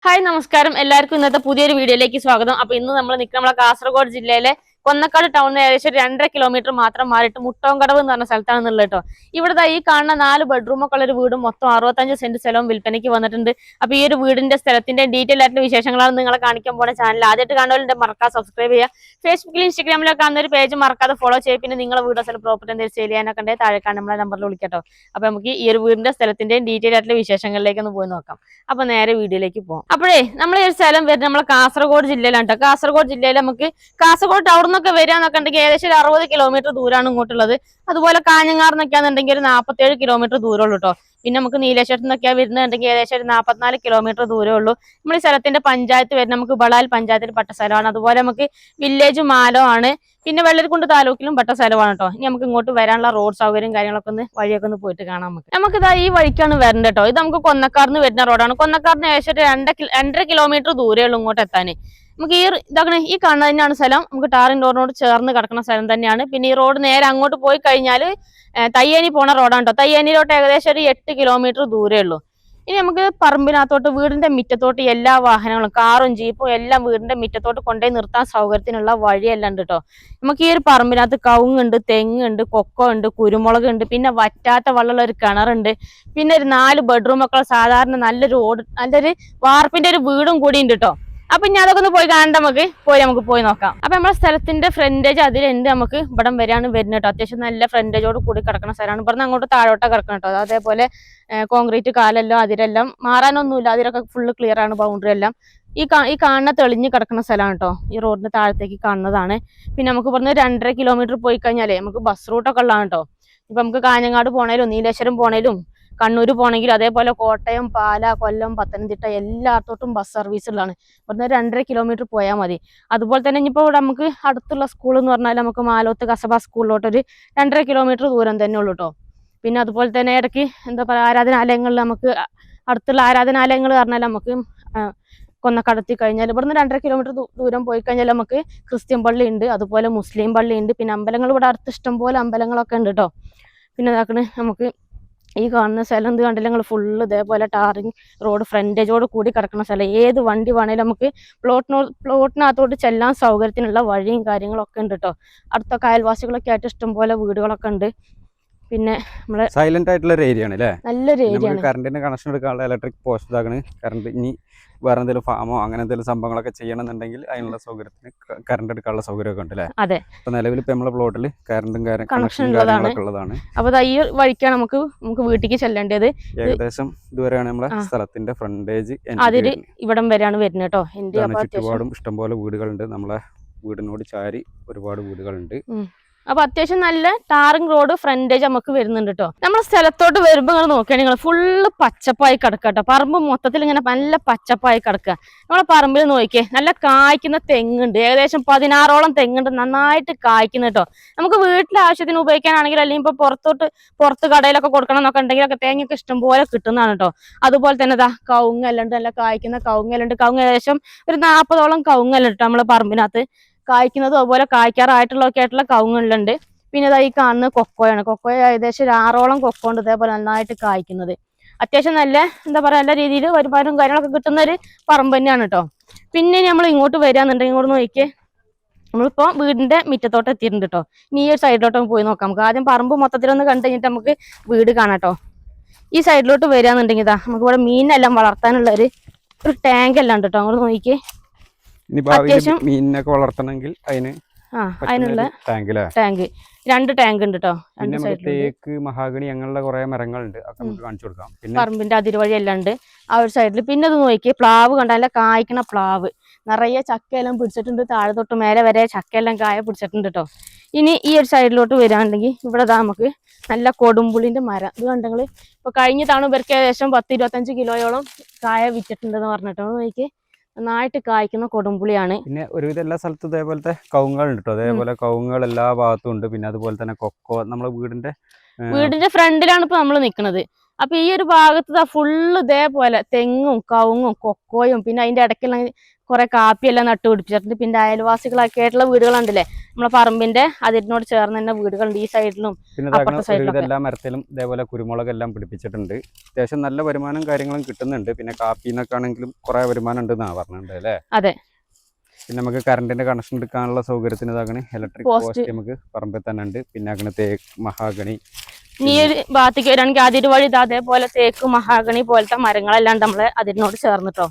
Hi നമസ്കാരം എല്ലാവർക്കും ഇന്നത്തെ പുതിയൊരു വീഡിയോയിലേക്ക് സ്വാഗതം. അപ്പൊ ഇന്ന് നമ്മൾ നിൽക്കുന്ന നമ്മളെ കാസർഗോഡ് ജില്ലയിലെ കൊന്നക്കാട് ടൗണിൽ ഏകദേശം 2.5 കിലോമീറ്റർ മാത്രം മാറിയിട്ട് മുട്ടോങ്കടവ് എന്ന് പറഞ്ഞ സ്ഥലത്താണെന്നുള്ളത് കേട്ടോ. ഇവിടെ ഈ കാണുന്ന 4 ബെഡ്റൂം ഒക്കെ ഉള്ള ഒരു വീടും മൊത്തം 65 സെന്റ് സ്ഥലവും വിൽപ്പനയ്ക്ക് വന്നിട്ടുണ്ട്. അപ്പൊ ഈ ഒരു വീടിന്റെ സ്ഥലത്തിന്റെ ഡീറ്റെയിൽ ആയിട്ടുള്ള വിശേഷങ്ങളാണ് നിങ്ങളെ കാണിക്കാൻ പോണ ചാനൽ. ആദ്യമായിട്ട് കാണുന്നവരുടെ മറക്കാതെ സബ്സ്ക്രൈബ് ചെയ്യുക. ഫേസ്ബുക്കിലും ഇൻസ്റ്റാഗ്രാമിലൊക്കെ കാണുന്ന ഒരു പേജ് മറക്കാതെ ഫോളോ ചെയ്യുക. പിന്നെ നിങ്ങളെ വീട് സ്ഥലം പ്രോപ്പർട്ടി എന്തെങ്കിലും സെയിൽ ചെയ്യാനൊക്കെ ഉണ്ടെങ്കിൽ താഴെ നമ്മളെ നമ്പറിൽ വിളിക്കട്ടോ. അപ്പൊ നമുക്ക് ഈ ഒരു വീടിന്റെ സ്ഥലത്തിന്റെ ഡീറ്റെയിൽ ആയിട്ടുള്ള വിശേഷങ്ങളിലേക്ക് ഒന്ന് പോയി നോക്കാം. അപ്പൊ നേരെ വീഡിയോയിലേക്ക് പോകാം. അപ്പോഴേ നമ്മൾ ഈ ഒരു സ്ഥലം വരുന്നത് നമ്മളെ കാസർഗോഡ് ജില്ലയിലാണ് കേട്ടോ. കാസർഗോഡ് ജില്ലയിൽ നമുക്ക് കാസർഗോഡ് ടൗണിൽ നിന്നൊക്കെ വരികയെന്നൊക്കെ ഉണ്ടെങ്കിൽ ഏകദേശം ഒരു 60 കിലോമീറ്റർ ദൂരമാണ് ഇങ്ങോട്ടുള്ളത്. അതുപോലെ കാഞ്ഞങ്ങാട് നിന്നൊക്കെയാണെന്നുണ്ടെങ്കിൽ ഒരു 47 കിലോമീറ്റർ ദൂരമുള്ളൂ കേട്ടോ. പിന്നെ നമുക്ക് നീലേശ്വരത്ത് നിന്നൊക്കെയാണ് വരുന്നുണ്ടെങ്കിൽ ഏകദേശം ഒരു 44 കിലോമീറ്റർ ദൂരമേ ഉള്ളൂ. നമ്മൾ ഈ സ്ഥലത്തിന്റെ പഞ്ചായത്ത് വരുന്നത് നമുക്ക് ബളാൽ പഞ്ചായത്തിൽ പെട്ട സ്ഥലമാണ്. അതുപോലെ നമുക്ക് വില്ലേജ് മാലോ ആണ്. പിന്നെ വെള്ളരിക്കുണ്ട് താലൂക്കിലും പെട്ട സ്ഥലമാണ് കേട്ടോ. ഇനി നമുക്ക് ഇങ്ങോട്ട് വരാനുള്ള റോഡ് സൗകര്യം കാര്യങ്ങളൊക്കെ വഴിയൊക്കെ ഒന്ന് പോയിട്ട് കാണാം. നമുക്കിതാ ഈ വഴിക്കാണ് വരേണ്ടത് കേട്ടോ. ഇത് നമുക്ക് കൊന്നക്കാർന്ന് വരുന്ന റോഡാണ്. കൊന്നക്കാർന്ന് ഏകദേശം 2.5 കിലോമീറ്റർ ദൂരമേ ഉള്ളൂ ഇങ്ങോട്ട് എത്താൻ. നമുക്ക് ഈ കാണുന്നത് തന്നെയാണ് സ്ഥലം. നമുക്ക് ടാറിൻ റോഡിനോട് ചേർന്ന് കിടക്കുന്ന സ്ഥലം തന്നെയാണ്. പിന്നെ ഈ റോഡ് നേരെ അങ്ങോട്ട് പോയി കഴിഞ്ഞാൽ തയ്യാനി പോണ റോഡാണ് കേട്ടോ. തയ്യാനിയിലോട്ട് ഏകദേശം ഒരു 8 കിലോമീറ്റർ ദൂരമേ ഉള്ളൂ. ഇനി നമുക്ക് പറമ്പിനകത്തോട്ട് വീടിന്റെ മുറ്റത്തോട്ട് എല്ലാ വാഹനങ്ങളും കാറും ജീപ്പും എല്ലാം വീടിന്റെ മുറ്റത്തോട്ട് കൊണ്ടുപോയി നിർത്താൻ സൗകര്യത്തിനുള്ള വഴിയെല്ലാം ഉണ്ട് കേട്ടോ. നമുക്ക് ഈ ഒരു പറമ്പിനകത്ത് കവുങ്ങുണ്ട്, തെങ്ങുണ്ട്, കൊക്കോ ഉണ്ട്, കുരുമുളക് ഉണ്ട്, പിന്നെ വറ്റാത്ത വെള്ളമുള്ള ഒരു കിണറുണ്ട്, പിന്നെ ഒരു 4 ബെഡ്റൂം ഒക്കെ സാധാരണ നല്ലൊരു വാർപ്പിന്റെ ഒരു വീടും കൂടി ഉണ്ട് കേട്ടോ. അപ്പൊ ഇനി അതൊക്കെ ഒന്ന് പോയി കാണണ്ട, നമുക്ക് പോയി നോക്കാം. അപ്പൊ നമ്മുടെ സ്ഥലത്തിന്റെ ഫ്രണ്ടേജ് അതിലുണ്ട്. നമുക്ക് ഇവിടം വരെയാണ് വരുന്നത് കേട്ടോ. അത്യാവശ്യം നല്ല ഫ്രണ്ടേജോട് കൂടി കിടക്കുന്ന സ്ഥലമാണ്. ഇവിടുന്ന് അങ്ങോട്ട് താഴോട്ടാ കിടക്കണം കേട്ടോ. അതേപോലെ കോൺക്രീറ്റ് കാലെല്ലാം അതിലെല്ലാം മാറാനൊന്നുമില്ല. അതിലൊക്കെ ഫുള്ള് ക്ലിയർ ആണ് ബൗണ്ടറി എല്ലാം. ഈ കാണുന്ന തെളിഞ്ഞ് കിടക്കുന്ന സ്ഥലമാണ് കേട്ടോ. ഈ റോഡിന്റെ താഴത്തേക്ക് കാണുന്നതാണ്. പിന്നെ നമുക്ക് ഇവിടുന്ന് 2.5 കിലോമീറ്റർ പോയി കഴിഞ്ഞാലേ നമുക്ക് ബസ് റൂട്ടൊക്കെ ഉള്ളതാണ് കേട്ടോ. ഇപ്പൊ നമുക്ക് കാഞ്ഞങ്ങാട് പോണേലും നീലേശ്വരം പോണേലും കണ്ണൂര് പോണെങ്കിൽ അതേപോലെ കോട്ടയം, പാല, കൊല്ലം, പത്തനംതിട്ട എല്ലാത്തോട്ടും ബസ് സർവീസ് ഉള്ളതാണ്. ഇവിടുന്ന് 2.5 കിലോമീറ്റർ പോയാൽ മതി. അതുപോലെ തന്നെ ഇനിയിപ്പോൾ ഇവിടെ നമുക്ക് അടുത്തുള്ള സ്കൂൾ എന്ന് പറഞ്ഞാൽ നമുക്ക് മാലോത്ത് കസബ സ്കൂളിലോട്ട് ഒരു 2.5 കിലോമീറ്റർ ദൂരം തന്നെ ഉള്ളൂ കേട്ടോ. പിന്നെ അതുപോലെ തന്നെ ഇടയ്ക്ക് എന്താ പറയുക ആരാധനാലയങ്ങളിൽ നമുക്ക് അടുത്തുള്ള ആരാധനാലയങ്ങൾ പറഞ്ഞാൽ നമുക്ക് കൊന്നക്കടത്തി കഴിഞ്ഞാൽ ഇവിടുന്ന് 2.5 കിലോമീറ്റർ ദൂരം പോയി കഴിഞ്ഞാൽ നമുക്ക് ക്രിസ്ത്യൻ പള്ളി ഉണ്ട്, അതുപോലെ മുസ്ലിം പള്ളി ഉണ്ട്. പിന്നെ അമ്പലങ്ങൾ ഇവിടെ അടുത്ത് ഇഷ്ടംപോലെ അമ്പലങ്ങളൊക്കെ ഉണ്ട് കേട്ടോ. പിന്നെ ഇതാക്കണ് നമുക്ക് ഈ കാണുന്ന സ്ഥലം എന്ത് കണ്ടില്ല നിങ്ങൾ, ഫുള്ള് ഇതേപോലെ ടാറിങ് റോഡ് ഫ്രണ്ടേജോട് കൂടി കിടക്കുന്ന സ്ഥലം. ഏത് വണ്ടി വേണേലും നമുക്ക് പ്ലോട്ടിനകത്തോട്ട് ചെല്ലാൻ സൗകര്യത്തിനുള്ള വഴിയും കാര്യങ്ങളൊക്കെ ഉണ്ട് കേട്ടോ. അടുത്തൊക്കെ അയൽവാസികളൊക്കെ ആയിട്ട് ഇഷ്ടംപോലെ വീടുകളൊക്കെ ഉണ്ട്. പിന്നെ നമ്മളെ സൈലന്റ് ആയിട്ടുള്ള ഒരു ഏരിയ ആണ് അല്ലേ? നല്ലൊരു ഏരിയ ആണ്. കറണ്ടിന് കണക്ഷൻ എടുക്കാനുള്ള ഇലക്ട്രിക് പോസ്റ്റ് ഇതാക്കണ്. കറണ്ട് ഇനി വേറെ എന്തെങ്കിലും ഫാമോ അങ്ങനെ എന്തെങ്കിലും സംഭവങ്ങളൊക്കെ ചെയ്യണമെന്നുണ്ടെങ്കിൽ അതിനുള്ള സൗകര്യത്തിന് കറണ്ട് എടുക്കാനുള്ള സൗകര്യമൊക്കെ ഉണ്ട് അല്ലേ? അതെ. ഇപ്പൊ നിലവിൽ ഇപ്പൊ നമ്മളെ പ്ലോട്ടിൽ കറണ്ടും കണക്ഷൻ ഉള്ളതാണ്. അപ്പൊ ഈ വഴിക്കാണ് നമുക്ക് വീട്ടിലേക്ക് ചെല്ലേണ്ടത്. ഏകദേശം ഇതുവരെയാണ് നമ്മളെ സ്ഥലത്തിന്റെ ഫ്രണ്ടേജ്. അതില് ഇവിടം വരെയാണ് വരുന്നത് കേട്ടോ. ചുറ്റുപാടും ഇഷ്ടംപോലെ വീടുകളുണ്ട്. നമ്മളെ വീടിനോട് ചാരി ഒരുപാട് വീടുകളുണ്ട്. അപ്പൊ അത്യാവശ്യം നല്ല ടാറിങ് റോഡ് ഫ്രണ്ടേജ് നമുക്ക് വരുന്നുണ്ട് കേട്ടോ. നമ്മുടെ സ്ഥലത്തോട്ട് വരുമ്പോ നിങ്ങൾ നോക്കുകയാണെങ്കിൽ നിങ്ങൾ ഫുള്ള് പച്ചപ്പായി കിടക്കുക കേട്ടോ. പറമ്പ് മൊത്തത്തിൽ ഇങ്ങനെ നല്ല പച്ചപ്പായി കിടക്കുക. നമ്മളെ പറമ്പിൽ നോക്കിയേ നല്ല കായ്ക്കുന്ന തെങ്ങുണ്ട്. ഏകദേശം 16ഓളം തെങ്ങുണ്ട്, നന്നായിട്ട് കായ്ക്കുന്ന കേട്ടോ. നമുക്ക് വീട്ടിലെ ആവശ്യത്തിന് ഉപയോഗിക്കാനാണെങ്കിൽ അല്ലെങ്കിൽ ഇപ്പൊ പുറത്ത് കടയിലൊക്കെ കൊടുക്കണം എന്നൊക്കെ ഉണ്ടെങ്കിലൊക്കെ തേങ്ങയൊക്കെ ഇഷ്ടംപോലെ കിട്ടുന്നതാണ് കേട്ടോ. അതുപോലെ തന്നെ കവുങ്ങെല്ലാം ഉണ്ട്, നല്ല കായ്ക്കുന്ന കവുങ്ങെല്ലാം ഉണ്ട്. കവുങ്ങ് ഏകദേശം ഒരു 40ഓളം കവുങ്ങെല്ലാം ഉണ്ട് നമ്മളെ പറമ്പിനകത്ത് കായ്ക്കുന്നതും അതുപോലെ കായ്ക്കാറായിട്ടുള്ളതൊക്കെ ആയിട്ടുള്ള കവുങ്ങുകളുണ്ട്. പിന്നെ ഈ കാണുന്ന കൊക്കോയാണ്. കൊക്കോ ഏകദേശം 6ഓളം കൊക്കോ ഉണ്ട് ഇതേപോലെ നന്നായിട്ട് കായ്ക്കുന്നത്. അത്യാവശ്യം നല്ല എന്താ പറയാ നല്ല രീതിയിൽ വരുമാനവും കാര്യങ്ങളൊക്കെ കിട്ടുന്ന ഒരു പറമ്പ് തന്നെയാണ് കേട്ടോ. പിന്നെ നമ്മൾ ഇങ്ങോട്ട് വരികയാണെന്നുണ്ടെങ്കിൽ ഇങ്ങോട്ട് നോക്കിയേ, നമ്മളിപ്പോ വീടിന്റെ മുറ്റത്തോട്ട് എത്തിയിട്ടുണ്ട് കേട്ടോ. ഇനി ഈ ഒരു സൈഡിലോട്ട് പോയി നോക്കാം. നമുക്ക് ആദ്യം പറമ്പ് മൊത്തത്തിലൊന്ന് കണ്ടു കഴിഞ്ഞിട്ട് നമുക്ക് വീട് കാണാം കേട്ടോ. ഈ സൈഡിലോട്ട് വരികയാണെന്നുണ്ടെങ്കിൽ നമുക്ക് ഇവിടെ മീനെല്ലാം വളർത്താനുള്ള ഒരു ടാങ്ക് എല്ലാം ഉണ്ട് കേട്ടോ. അങ്ങോട്ട് നോക്കിയേ. മീനിനൊക്കെ വളർത്തണമെങ്കിൽ അതിനുള്ള ടാങ്ക് 2 ടാങ്ക് ഉണ്ട് കേട്ടോ. തേക്ക്, മഹാഗണി അങ്ങനെയുള്ള കുറെ മരങ്ങളുണ്ട്. നമുക്ക് കാണിച്ചു കൊടുക്കാം. പിന്നെ പറമ്പിന്റെ അതിർവഴി എല്ലാം ഉണ്ട് ആ ഒരു സൈഡിൽ. പിന്നെ അത് നോക്കിയേ, പ്ലാവ് കണ്ടല്ല കായ്ക്കണ പ്ലാവ് നിറയെ ചക്കയെല്ലാം പിടിച്ചിട്ടുണ്ട്. താഴെ തൊട്ട് മേലെ വരെ ചക്കയെല്ലാം കായ പിടിച്ചിട്ടുണ്ട് കേട്ടോ. ഇനി ഈ ഒരു സൈഡിലോട്ട് വരികയാണെങ്കിൽ ഇവിടെ നമുക്ക് നല്ല കൊടുമ്പുളിന്റെ മരം ഇത് കണ്ടെങ്കിൽ ഇപ്പൊ കഴിഞ്ഞ തവണ ഇവർക്ക് ഏകദേശം 10-25 കിലോയോളം കായ വിറ്റിട്ടുണ്ടെന്ന് പറഞ്ഞിട്ടോ. നോക്കി നന്നായിട്ട് കായ്ക്കുന്ന കൊടുമ്പുളിയാണ്. പിന്നെ ഒരുവിധം എല്ലാ സ്ഥലത്തും ഇതേപോലത്തെ കവുങ്ങുകളുണ്ട് കേട്ടോ. അതേപോലെ കവുങ്ങുകൾ എല്ലാ ഭാഗത്തും ഉണ്ട്. പിന്നെ അതുപോലെ തന്നെ കൊക്കോ നമ്മളെ വീടിന്റെ ഫ്രണ്ടിലാണ് ഇപ്പൊ നമ്മൾ നിൽക്കുന്നത്. അപ്പൊ ഈ ഒരു ഭാഗത്ത് ഫുള്ള് ഇതേപോലെ തെങ്ങും കവുങ്ങും കൊക്കോയും പിന്നെ അതിന്റെ ഇടയ്ക്കുള്ള കുറെ കാപ്പിയെല്ലാം നട്ടുപിടിപ്പിച്ചിട്ടുണ്ട്. പിന്നെ അയൽവാസികളൊക്കെ ആയിട്ടുള്ള വീടുകളുണ്ടല്ലേ നമ്മളെ പറമ്പിന്റെ അതിനോട് ചേർന്ന് തന്നെ വീടുകളുണ്ട് ഈ സൈഡിലും അപ്പുറത്തെ സൈഡിലും. എല്ലാ മരത്തിലും ഇതേപോലെ കുരുമുളക് എല്ലാം പിടിപ്പിച്ചിട്ടുണ്ട്. അത്യാവശ്യം നല്ല വരുമാനം കാര്യങ്ങളും കിട്ടുന്നുണ്ട്. പിന്നെ കാപ്പിന്നൊക്കെ ആണെങ്കിലും കുറെ വരുമാനം ഉണ്ടെന്നാണ് പറഞ്ഞിട്ടുണ്ട് അല്ലേ? അതെ. പിന്നെ നമുക്ക് കറണ്ടിന്റെ കണക്ഷൻ എടുക്കാനുള്ള സൗകര്യത്തിന് ഇതാകണേ ഇലക്ട്രിക് പോസ്റ്റ് നമുക്ക് പറമ്പിൽ തന്നെ ഉണ്ട്. പിന്നെ അങ്ങനെ തേക്ക് മഹാഗണി ഈ ഒരു ഭാഗത്തേക്ക് വരികയാണെങ്കിൽ അതിര് വഴി അതേപോലെ തേക്ക് മഹാഗണി പോലത്തെ മരങ്ങളെല്ലാം നമ്മള് അതിനോട് ചേർന്നിട്ടോ.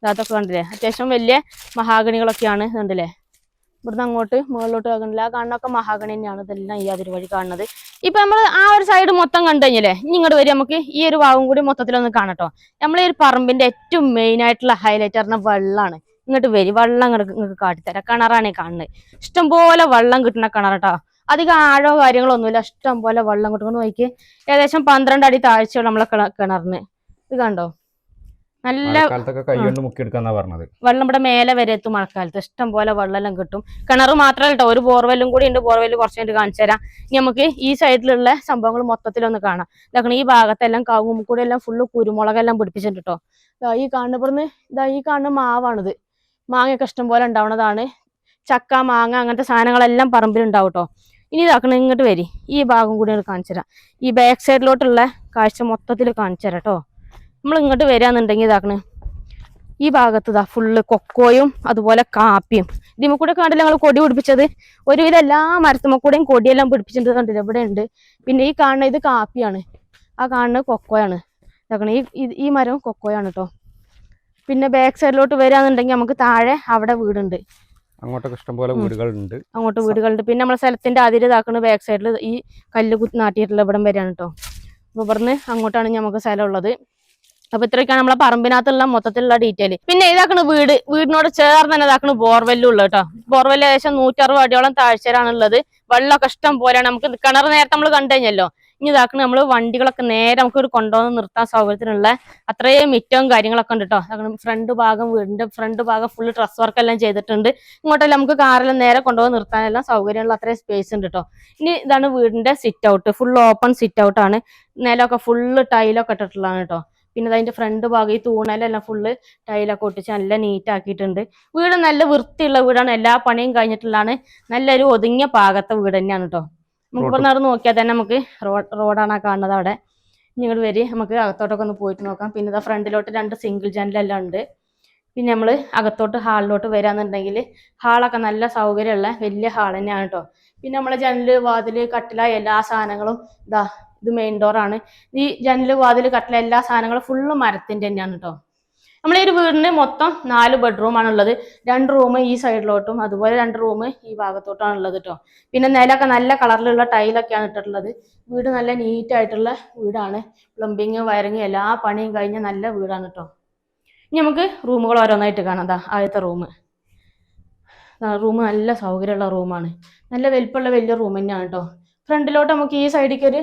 അതൊക്കെ കണ്ടില്ലേ അത്യാവശ്യം വലിയ മഹാഗണികളൊക്കെയാണ് കണ്ടില്ലേ. ഇവിടുന്ന് അങ്ങോട്ട് മുകളിലോട്ട് കാണുന്നില്ല. ആ കാണുന്നൊക്കെ മഹാഗണി തന്നെയാണ്. ഇതെല്ലാം ഈ അതിര് വഴി കാണുന്നത്. ഇപ്പൊ നമ്മൾ ആ ഒരു സൈഡ് മൊത്തം കണ്ടു കഴിഞ്ഞല്ലേ, ഇനി ഇങ്ങോട്ട് വരും നമുക്ക് ഈ ഒരു ഭാഗം കൂടി മൊത്തത്തിലൊന്ന് കാണട്ടോ. നമ്മളെ ഒരു പറമ്പിന്റെ ഏറ്റവും മെയിൻ ആയിട്ടുള്ള ഹൈലൈറ്റ് പറഞ്ഞ വെള്ളമാണ്. ഇങ്ങോട്ട് വരും, വെള്ളം നിങ്ങൾക്ക് കാട്ടിത്തരാം. കിണറാണ് കാണുന്നത്. ഇഷ്ടംപോലെ വെള്ളം കിട്ടുന്ന കിണറട്ടോ. അധികം ആഴോ കാര്യങ്ങളൊന്നുമില്ല, ഇഷ്ടം പോലെ വെള്ളം കിട്ടുമെന്ന് നോക്കി. ഏകദേശം 12 അടി താഴ്ചയുള്ള നമ്മളെ കിണറിന്. ഇത് കണ്ടോ, നല്ല വെള്ളം ഇവിടെ മേലെ വരെ എത്തും മഴക്കാലത്ത്. ഇഷ്ടം പോലെ വെള്ളം കിട്ടും. കിണർ മാത്രമല്ല കേട്ടോ, ഒരു ബോർവെല്ലും കൂടി ഉണ്ട്. ബോർവെല്ല് കുറച്ച് കഴിഞ്ഞിട്ട് കാണിച്ചു തരാം. ഇനി നമുക്ക് ഈ സൈഡിലുള്ള സംഭവങ്ങൾ മൊത്തത്തിലൊന്ന് കാണാം. ഇതാക്കണം ഈ ഭാഗത്തെല്ലാം കവുങ്ങും കൂടി എല്ലാം ഫുള്ള് കുരുമുളകെല്ലാം പിടിപ്പിച്ചിട്ടുണ്ട് കേട്ടോ. ഈ കാണുന്ന ഇവിടുന്ന് ഈ കാണുന്ന മാവാണിത്. മാങ്ങയൊക്കെ ഇഷ്ടം പോലെ ഉണ്ടാവുന്നതാണ്. ചക്ക മാങ്ങ അങ്ങനത്തെ സാധനങ്ങളെല്ലാം പറമ്പിലുണ്ടാവും കേട്ടോ. ഇനി ഇതാക്കണം ഇങ്ങോട്ട് വരി, ഈ ഭാഗം കൂടി കാണിച്ചു തരാം. ഈ ബാക്ക് സൈഡിലോട്ടുള്ള കാഴ്ച മൊത്തത്തിൽ കാണിച്ചു തരാം കേട്ടോ. നമ്മൾ ഇങ്ങോട്ട് വരികയാണെന്നുണ്ടെങ്കിൽ ഇതാക്കണേ ഈ ഭാഗത്ത് ഫുള്ള് കൊക്കോയും അതുപോലെ കാപ്പിയും. ഇതിമ്മ കൂടെ കണ്ടില്ല ഞങ്ങൾ കൊടി പിടിപ്പിച്ചത്. ഒരുവിധം എല്ലാ മരത്തുമ്മ കൂടെയും കൊടിയെല്ലാം പിടിപ്പിച്ചിട്ട് കണ്ടില്ല ഇവിടെ ഉണ്ട്. പിന്നെ ഈ കാണുന്ന ഇത് കാപ്പിയാണ്, ആ കാണുന്നത് കൊക്കോയാണ്. ഇതാക്കണേ ഈ മരവും കൊക്കോയാണ് കേട്ടോ. പിന്നെ ബാക്ക് സൈഡിലോട്ട് വരികയാണെന്നുണ്ടെങ്കിൽ നമുക്ക് താഴെ അവിടെ വീടുണ്ട്. അങ്ങോട്ടൊക്കെ ഇഷ്ടംപോലെ വീടുകളുണ്ട്. അങ്ങോട്ട് വീടുകളുണ്ട്. പിന്നെ നമ്മളെ സ്ഥലത്തിന്റെ അതിര് ഇതാക്കുന്ന ബാക്ക് സൈഡിൽ ഈ കല്ല് നാട്ടിയിട്ടുള്ള ഇവിടം വരെയാണ് കേട്ടോ. അപ്പൊ ഇവിടുന്ന് അങ്ങോട്ടാണ് നമുക്ക് സ്ഥലം ഉള്ളത്. അപ്പൊ ഇത്രയൊക്കെയാണ് നമ്മളെ പറമ്പിനകത്തുള്ള മൊത്തത്തിലുള്ള ഡീറ്റെയിൽ. പിന്നെ ഇതാക്കണ വീടിനോട് ചേർന്ന് തന്നെ ഇതാക്കണ ബോർവെല്ലും ഉള്ളത് കേട്ടോ. ബോർവെല്ല് ഏകദേശം 160 അടിയോളം താഴ്ചയിലാണുള്ളത്. വെള്ളമൊക്കെ ഇഷ്ടം പോലെയാണ്. നമുക്ക് കിണർ നേരത്തെ നമ്മൾ കണ്ടു കഴിഞ്ഞല്ലോ. ഇനി ഇതാക്കണ നമ്മള് വണ്ടികളൊക്കെ നേരെ നമുക്ക് ഒരു കൊണ്ടുവന്ന് നിർത്താൻ സൗകര്യത്തിനുള്ള അത്രയും മിറ്റവും കാര്യങ്ങളൊക്കെ ഉണ്ട് കേട്ടോ. ഫ്രണ്ട് ഭാഗം, വീടിന്റെ ഫ്രണ്ട് ഭാഗം ഫുള്ള് ഡ്രസ് വർക്ക് എല്ലാം ചെയ്തിട്ടുണ്ട്. ഇങ്ങോട്ടെല്ലാം നമുക്ക് കാറെല്ലാം നേരെ കൊണ്ടുവന്ന് നിർത്താനെല്ലാം സൗകര്യമുള്ള അത്രയും സ്പേസ് ഉണ്ട് കേട്ടോ. ഇനി ഇതാണ് വീടിന്റെ sit out. Full open sit out ആണ്. നിലമൊക്കെ ഫുള്ള് ടൈലൊക്കെ ഇട്ടിട്ടുള്ളതാണ് കേട്ടോ. പിന്നെ അതിന്റെ ഫ്രണ്ട് ഭാഗം ഈ തൂണലെല്ലാം ഫുള്ള് ടൈലൊക്കെ ഒട്ടിച്ച് നല്ല നീറ്റ് ആക്കിയിട്ടുണ്ട്. വീട് നല്ല വൃത്തിയുള്ള വീടാണ്. എല്ലാ പണിയും കഴിഞ്ഞിട്ടുള്ളതാണ്. നല്ലൊരു ഒതുങ്ങിയ പാകത്തെ വീട് തന്നെയാണ് കേട്ടോ. നമുക്ക് ഇവിടെ നടന്ന് നോക്കിയാൽ തന്നെ നമുക്ക് റോഡാണ് കാണുന്നത്. അവിടെ നിങ്ങൾ വരി, നമുക്ക് അകത്തോട്ടൊക്കെ ഒന്ന് പോയിട്ട് നോക്കാം. പിന്നെ ഇതാ ഫ്രണ്ടിലോട്ട് 2 സിംഗിൾ ജനലെല്ലാം ഉണ്ട്. പിന്നെ നമ്മൾ അകത്തോട്ട് ഹാളിലോട്ട് വരാന്നുണ്ടെങ്കിൽ ഹാളൊക്കെ നല്ല സൗകര്യമുള്ള വലിയ ഹാൾ തന്നെയാണ് കേട്ടോ. പിന്നെ നമ്മളെ ജനല് വാതില് കട്ടില എല്ലാ സാധനങ്ങളും ഇത് മെയിൻ ഡോറാണ്. ഈ ജനല് വാതില് കട്ടില എല്ലാ സാധനങ്ങളും ഫുള്ള് മരത്തിന്റെ തന്നെയാണ് കേട്ടോ. നമ്മളെ ഒരു വീടിന് മൊത്തം 4 ബെഡ്റൂമാണ് ഉള്ളത്. 2 റൂം ഈ സൈഡിലോട്ടും അതുപോലെ 2 റൂം ഈ ഭാഗത്തോട്ടാണ് ഉള്ളത് കേട്ടോ. പിന്നെ നിലമൊക്കെ നല്ല കളറിലുള്ള ടൈലൊക്കെയാണ് ഇട്ടിട്ടുള്ളത്. വീട് നല്ല നീറ്റ് ആയിട്ടുള്ള വീടാണ്. പ്ലംബിങ് വയറിങ് എല്ലാ പണിയും കഴിഞ്ഞ നല്ല വീടാണ് കേട്ടോ. ഇനി നമുക്ക് റൂമുകൾ ഓരോന്നായിട്ട് കാണാം. ആദ്യത്തെ റൂം നല്ല സൗകര്യമുള്ള റൂമാണ്. നല്ല വലിപ്പമുള്ള വലിയ റൂം തന്നെയാണ് കേട്ടോ. ഫ്രണ്ടിലോട്ട് നമുക്ക് ഈ സൈഡിലേക്ക് ഒരു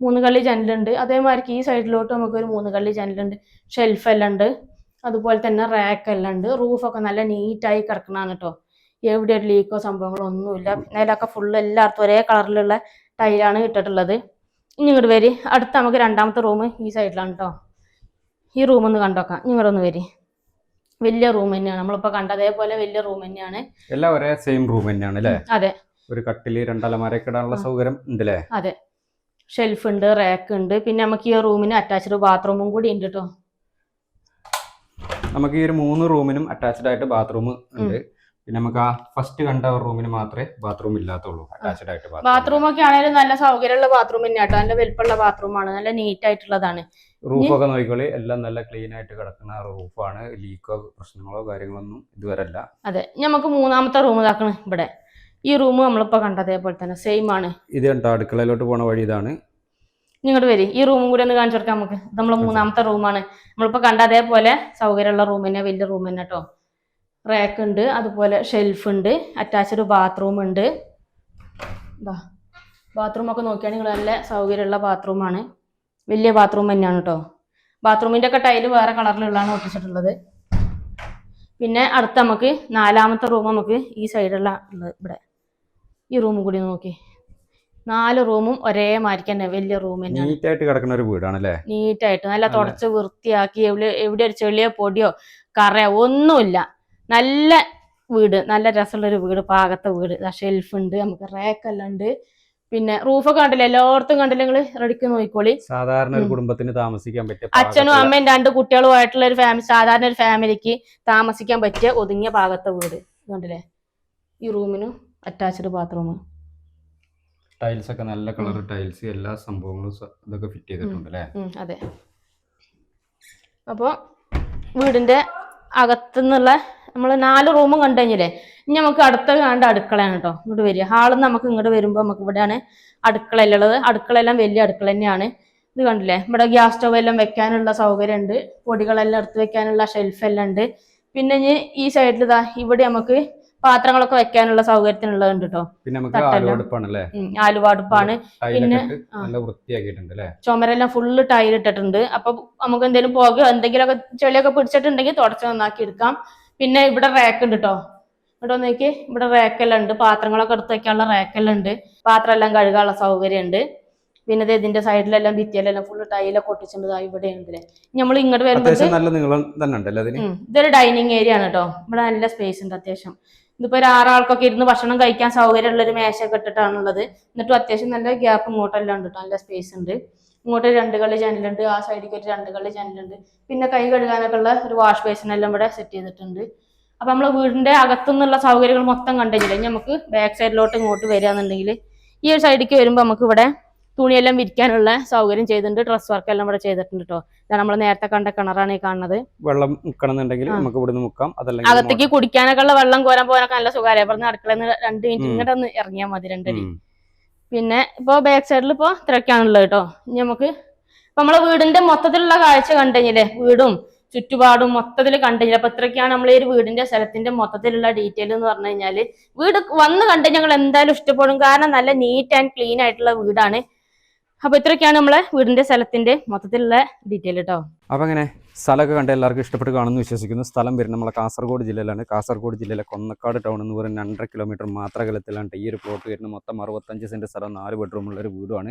3 കള്ളി ജനലുണ്ട്. അതേമാതിരി ഈ സൈഡിലോട്ട് നമുക്കൊരു 3 കള്ളി ജനലുണ്ട്. ഷെൽഫ് എല്ലാം ഉണ്ട്. അതുപോലെ തന്നെ റാക്ക് എല്ലാം ഉണ്ട്. റൂഫൊക്കെ നല്ല നീറ്റായി കിടക്കണതാണ് കേട്ടോ. എവിടെ ഒരു ലീക്കോ സംഭവങ്ങളോ ഒന്നുമില്ല. നിലമൊക്കെ ഫുള്ള് എല്ലായിടത്തും ഒരേ കളറിലുള്ള ടൈലാണ് ഇട്ടിട്ടുള്ളത്. ഇനി ഇങ്ങോട്ട് വരി, അടുത്ത നമുക്ക് 2ാമത്തെ റൂം ഈ സൈഡിലാണ് കേട്ടോ. ഈ റൂം ഒന്ന് കണ്ടോക്കാം. ഇങ്ങോട്ട് ഒന്ന് വരി, വലിയ റൂം തന്നെയാണ്. നമ്മളിപ്പോ കണ്ട അതേപോലെ വലിയ റൂം തന്നെയാണ്. എല്ലാം ഒരേ സെയിം റൂം തന്നെയാണ് അല്ലേ? അതെ. ഒരു കട്ടില് 2 അലമാരയൊക്കെ ഇടാനുള്ള സൗകര്യം ഉണ്ട് അല്ലേ? അതെ. ഷെൽഫ് ഉണ്ട്, റാക്ക് ഉണ്ട്. പിന്നെ നമുക്ക് ഈ റൂമിന് അറ്റാച്ച്ഡ് ബാത്റൂമും കൂടി ഉണ്ട് കേട്ടോ. നമുക്ക് ഈ ഒരു 3 റൂമിനും അറ്റാച്ച്ഡ് ആയിട്ട് ബാത്റൂം ഉണ്ട്. പിന്നെ നമുക്ക് ആ ഫസ്റ്റ് കണ്ട റൂമിന് മാത്രമേ ബാത്റൂം ഇല്ലാത്തുള്ളൂ. അറ്റാച്ച്ഡ് ആയിട്ട് ബാത്റൂം ഒക്കെ ആണെങ്കിലും നല്ല സൗകര്യമുള്ള ബാത്റൂം തന്നെയാട്ടോ. നല്ല വലിപ്പമുള്ള ബാത്റൂമാണ്, നല്ല നീറ്റ് ആയിട്ടുള്ളതാണ്. റൂഫൊക്കെ നോക്കിക്കോളി, എല്ലാം നല്ല ക്ലീൻ ആയിട്ട് കിടക്കുന്ന റൂഫാണ്. ലീക്കോ പ്രശ്നങ്ങളോ കാര്യങ്ങളൊന്നും ഇതുവരെ അല്ല. അതെ. നമുക്ക് 3ാമത്തെ റൂം ഇതാക്കണം. ഇവിടെ ഈ റൂം നമ്മളിപ്പോ കണ്ട അതേപോലെ തന്നെ സെയിം ആണ്. ഇത് കണ്ടോ, അടുക്കളയിലോട്ട് പോണ വഴി ഇതാണ്. ഇങ്ങോട്ട് വരി, ഈ റൂമും കൂടി ഒന്ന് കാണിച്ചു കൊടുക്കാം നമുക്ക്. ഇത് നമ്മളെ 3ാമത്തെ റൂമാണ്. നമ്മളിപ്പോ കണ്ട അതേപോലെ സൗകര്യമുള്ള റൂം തന്നെ, വലിയ റൂം തന്നെ കേട്ടോ. റാക്ക് ഉണ്ട്, അതുപോലെ ഷെൽഫ് ഉണ്ട്, അറ്റാച്ച്ഡ് ബാത്റൂം ഉണ്ട്. ബാത്റൂം ഒക്കെ നോക്കിയാണെങ്കിൽ നല്ല സൗകര്യമുള്ള ബാത്റൂമാണ്. വലിയ ബാത്റൂം തന്നെയാണ് കേട്ടോ. ബാത്റൂമിന്റെ ഒക്കെ ടൈല് വേറെ കളറിലുള്ളതാണ് ഒട്ടിച്ചിട്ടുള്ളത്. പിന്നെ അടുത്ത നമുക്ക് 4ാമത്തെ റൂം നമുക്ക് ഈ സൈഡുള്ള ഇവിടെ ഈ റൂമും കൂടി നോക്കി. 4 റൂമും ഒരേ മാതിരിക്ക് തന്നെ വലിയ റൂം തന്നെയാണ്. നീറ്റായിട്ട് കിടക്കുന്ന ഒരു വീടാണല്ലേ? നീറ്റായിട്ട് നല്ല തുടച്ച് വൃത്തിയാക്കി എവിടെ ഒരു ചെളിയോ പൊടിയോ കറയോ ഒന്നുമില്ല. നല്ല വീട്, നല്ല രസമുള്ളൊരു വീട്, പാകത്തെ വീട്. ഷെൽഫ് ഉണ്ട്, നമുക്ക് റാക്കെല്ലാം ഉണ്ട്. പിന്നെ റൂഫൊക്കെ കണ്ടില്ല, എല്ലായിടത്തും കണ്ടില്ല നിങ്ങള് റെഡിക്ക് നോക്കിക്കോളി. സാധാരണ ഒരു കുടുംബത്തിന് താമസിക്കാൻ പറ്റിയ, അച്ഛനും അമ്മയും 2 കുട്ടികളുമായിട്ടുള്ള ഒരു ഫാമിലി, സാധാരണ ഒരു ഫാമിലിക്ക് താമസിക്കാൻ പറ്റിയ ഒതുങ്ങിയ ഭാഗത്തെ വീട് കണ്ടില്ലേ. ഈ റൂമിനും അറ്റാച്ച്ഡ് ബാത്റൂം, ടൈൽസ് ഒക്കെ നല്ല കളർ ടൈൽസ്, എല്ലാ സംഭവങ്ങളും ഇതൊക്കെ ഫിറ്റ് ചെയ്തിട്ടുണ്ട് അല്ലേ? അതെ. അപ്പോൾ വീടിന്റെ അകത്തുനിന്നുള്ള നമ്മൾ 4 റൂമും കണ്ടു കഴിഞ്ഞില്ലേ, ഇനി നമുക്ക് അടുത്ത കണ്ട അടുക്കളയാണ് കേട്ടോ. ഇങ്ങോട്ട് വരിക, ഹാളിൽ നമുക്ക് ഇങ്ങോട്ട് വരുമ്പോൾ നമുക്ക് ഇവിടെയാണ് അടുക്കള ഉള്ളത്. അടുക്കളയെല്ലാം വലിയ അടുക്കള തന്നെയാണ്. ഇത് കണ്ടില്ലേ, ഇവിടെ ഗ്യാസ് സ്റ്റവ് എല്ലാം വെക്കാനുള്ള സൗകര്യം ഉണ്ട്, പൊടികളെല്ലാം എടുത്ത് വെക്കാനുള്ള ഷെൽഫ് എല്ലാം ഉണ്ട്. പിന്നെ ഇനി ഈ സൈഡിൽ ഇതാ ഇവിടെ നമുക്ക് പാത്രങ്ങളൊക്കെ വെക്കാനുള്ള സൗകര്യത്തിനുള്ളതുണ്ട് കേട്ടോ. ആലുവാടുപ്പാണ്. പിന്നെ ചുമരെല്ലാം ഫുള്ള് ടൈൽ ഇട്ടിട്ടുണ്ട്. അപ്പൊ നമുക്ക് എന്തെങ്കിലും പോകുക എന്തെങ്കിലുമൊക്കെ ചെളിയൊക്കെ പിടിച്ചിട്ടുണ്ടെങ്കിൽ തുടച്ച് നന്നാക്കി എടുക്കാം. പിന്നെ ഇവിടെ റാക്ക് ഉണ്ട് കേട്ടോ. ഇവിടെ നോക്കി, ഇവിടെ റാക്കെല്ലാം ഉണ്ട്, പാത്രങ്ങളൊക്കെ എടുത്ത് വെക്കാനുള്ള റാക്കെല്ലാം ഉണ്ട്, പാത്രം എല്ലാം കഴുകാനുള്ള സൗകര്യം ഉണ്ട്. പിന്നെ ഇതിന്റെ സൈഡിലെല്ലാം ഭിത്തിയിലെല്ലാം ഫുള്ള് ടൈലൊക്കെ ഒട്ടിച്ചിട്ടുണ്ട്. ഇവിടെ ഉണ്ടല്ലേ. നമ്മൾ ഇങ്ങോട്ട് വരുമ്പോൾ ഇതൊരു ഡൈനിങ് ഏരിയ ആണ് കേട്ടോ. ഇവിടെ നല്ല സ്പേസ് ഉണ്ട് അത്യാവശ്യം. ഇതിപ്പോ ഒരു 6 ആൾക്കൊക്കെ ഇരുന്ന് ഭക്ഷണം കഴിക്കാൻ സൗകര്യമുള്ള ഒരു മേശയൊക്കെ ഇട്ടിട്ടാണുള്ളത്. എന്നിട്ടും അത്യാവശ്യം നല്ല ഗ്യാപ്പ് ഇങ്ങോട്ടെല്ലാം ഉണ്ട് കേട്ടോ, നല്ല സ്പേസ് ഉണ്ട്. ഇങ്ങോട്ട് 2 കള്ളി ജനലുണ്ട്, ആ സൈഡിലേക്ക് ഒരു 2 കള്ളി ജനലുണ്ട്. പിന്നെ കൈ കഴുകാനൊക്കെ ഉള്ള ഒരു വാഷ് ബേസിനെല്ലാം ഇവിടെ സെറ്റ് ചെയ്തിട്ടുണ്ട്. അപ്പൊ നമ്മളെ വീടിന്റെ അകത്തുനിന്നുള്ള സൗകര്യങ്ങൾ മൊത്തം കണ്ടുകഴിഞ്ഞില്ല. ഇനി നമുക്ക് ബാക്ക് സൈഡിലോട്ട് ഇങ്ങോട്ട് വരികയാണെന്നുണ്ടെങ്കിൽ ഈ ഒരു സൈഡിലേക്ക് വരുമ്പോൾ നമുക്ക് ഇവിടെ തുണിയെല്ലാം വിരിക്കാനുള്ള സൗകര്യം ചെയ്തിട്ടുണ്ട്. ഡ്രസ് വർക്ക് എല്ലാം ഇവിടെ ചെയ്തിട്ടുണ്ട് കേട്ടോ. ഇതാണ് നമ്മൾ നേരത്തെ കണ്ട കിണറാണ് ഈ കാണുന്നത്. വെള്ളം മുക്കണമെന്നുണ്ടെങ്കിൽ നമുക്ക് ഇവിടെ മുക്കാം. അകത്തേക്ക് കുടിക്കാനൊക്കെ ഉള്ള വെള്ളം കോരാൻ പോകാനൊക്കെ നല്ല സുഖമല്ലേ. ഇവിടെ അടുക്കളയിൽ നിന്ന് 2 മിനിറ്റ് ഇങ്ങോട്ട് ഒന്ന് ഇറങ്ങിയാൽ മതി, 2 അടി. പിന്നെ ഇപ്പൊ ബാക്ക് സൈഡിൽ ഇപ്പൊ ഇത്രയൊക്കെയാണുള്ളത് കേട്ടോ. ഇനി നമുക്ക് ഇപ്പൊ നമ്മളെ വീടിന്റെ മൊത്തത്തിലുള്ള കാഴ്ച കണ്ടുകഴിഞ്ഞില്ലേ, വീടും ചുറ്റുപാടും മൊത്തത്തിൽ കണ്ടുകഴിഞ്ഞില്ല. അപ്പൊ ഇത്രയൊക്കെയാണ് നമ്മൾ ഈ ഒരു വീടിന്റെ സ്ഥലത്തിന്റെ മൊത്തത്തിലുള്ള ഡീറ്റെയിൽ എന്ന് പറഞ്ഞു കഴിഞ്ഞാല്. വീട് വന്ന് കണ്ടു ഞങ്ങൾ എന്തായാലും ഇഷ്ടപ്പെടും, കാരണം നല്ല നീറ്റ് ആൻഡ് ക്ലീൻ ആയിട്ടുള്ള വീടാണ്. അപ്പൊ ഇത്രയൊക്കെയാണ് നമ്മളെ വീടിന്റെ സ്ഥലത്തിന്റെ മൊത്തത്തിലുള്ള ഡീറ്റെയിൽ കേട്ടോ. അപ്പൊ അങ്ങനെ സ്ഥലമൊക്കെ കണ്ട് എല്ലാവർക്കും ഇഷ്ടപ്പെട്ട് കാണുമെന്ന് വിശ്വസിക്കുന്നു. സ്ഥലം വരുന്നത് നമ്മളെ കാസർഗോഡ് ജില്ലയിലാണ്. കാസർഗോഡ് ജില്ലയിലെ കൊന്നക്കാട് ടൗൺ എന്ന് പറയുന്ന 2.5 കിലോമീറ്റർ മാത്രം അകലത്തിലാണ് ഈ ഒരു പ്ലോട്ട് വരുന്നത്. മൊത്തം 65 സെന്റ് സ്ഥലം, 4 ബെഡ്റൂമുള്ള ഒരു വീടുമാണ്.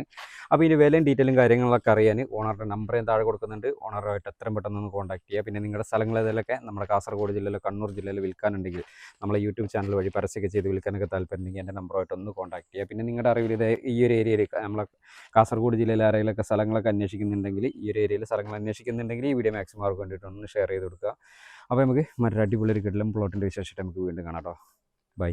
അപ്പോൾ ഇതിന് വിലയും ഡീറ്റെയിലും കാര്യങ്ങളൊക്കെ അറിയാൻ ഓണറുടെ നമ്പർ ഞാൻ താഴെ കൊടുക്കുന്നുണ്ട്. ഓണറുമായിട്ട് എത്രയും പെട്ടെന്ന് കോൺടാക്ട് ചെയ്യുക. പിന്നെ നിങ്ങളുടെ സ്ഥലങ്ങൾ ഏതെങ്കിലുമൊക്കെ നമ്മുടെ കാസർഗോഡ് ജില്ലയിലോ കണ്ണൂർ ജില്ലയിൽ വിൽക്കാനുണ്ടെങ്കിൽ നമ്മളെ യൂട്യൂബ് ചാനൽ വഴി പരസ്യമൊക്കെ ചെയ്ത് വിൽക്കാനൊക്കെ താല്പര്യമുണ്ടെങ്കിൽ എൻ്റെ നമ്പറുമായിട്ട് ഒന്ന് കോൺടാക്ട് ചെയ്യുക. പിന്നെ നിങ്ങളുടെ അറിവിൽ ഈ ഒരു ഏരിയയിൽ നമ്മളെ കാസർഗോഡ് ജില്ലയിലെ ആരെങ്കിലുമൊക്കെ സ്ഥലങ്ങളൊക്കെ അന്വേഷിക്കുന്നുണ്ടെങ്കിൽ, ഈ ഒരു ഏരിയയിൽ സ്ഥലങ്ങൾ അന്വേഷിക്കുന്നുണ്ടെങ്കിൽ ഈ വീഡിയോ മാക്സിമം അവർക്ക് വേണ്ടിയിട്ട് ഒന്ന് ഷെയർ ചെയ്ത് കൊടുക്കുക. അപ്പോൾ നമുക്ക് മറ്റൊരു അടിപൊളി ഒരു കിടലം പ്ലോട്ടിൻ്റെ വിശേഷമായിട്ട് നമുക്ക് വീണ്ടും കാണാം കേട്ടോ. ബൈ.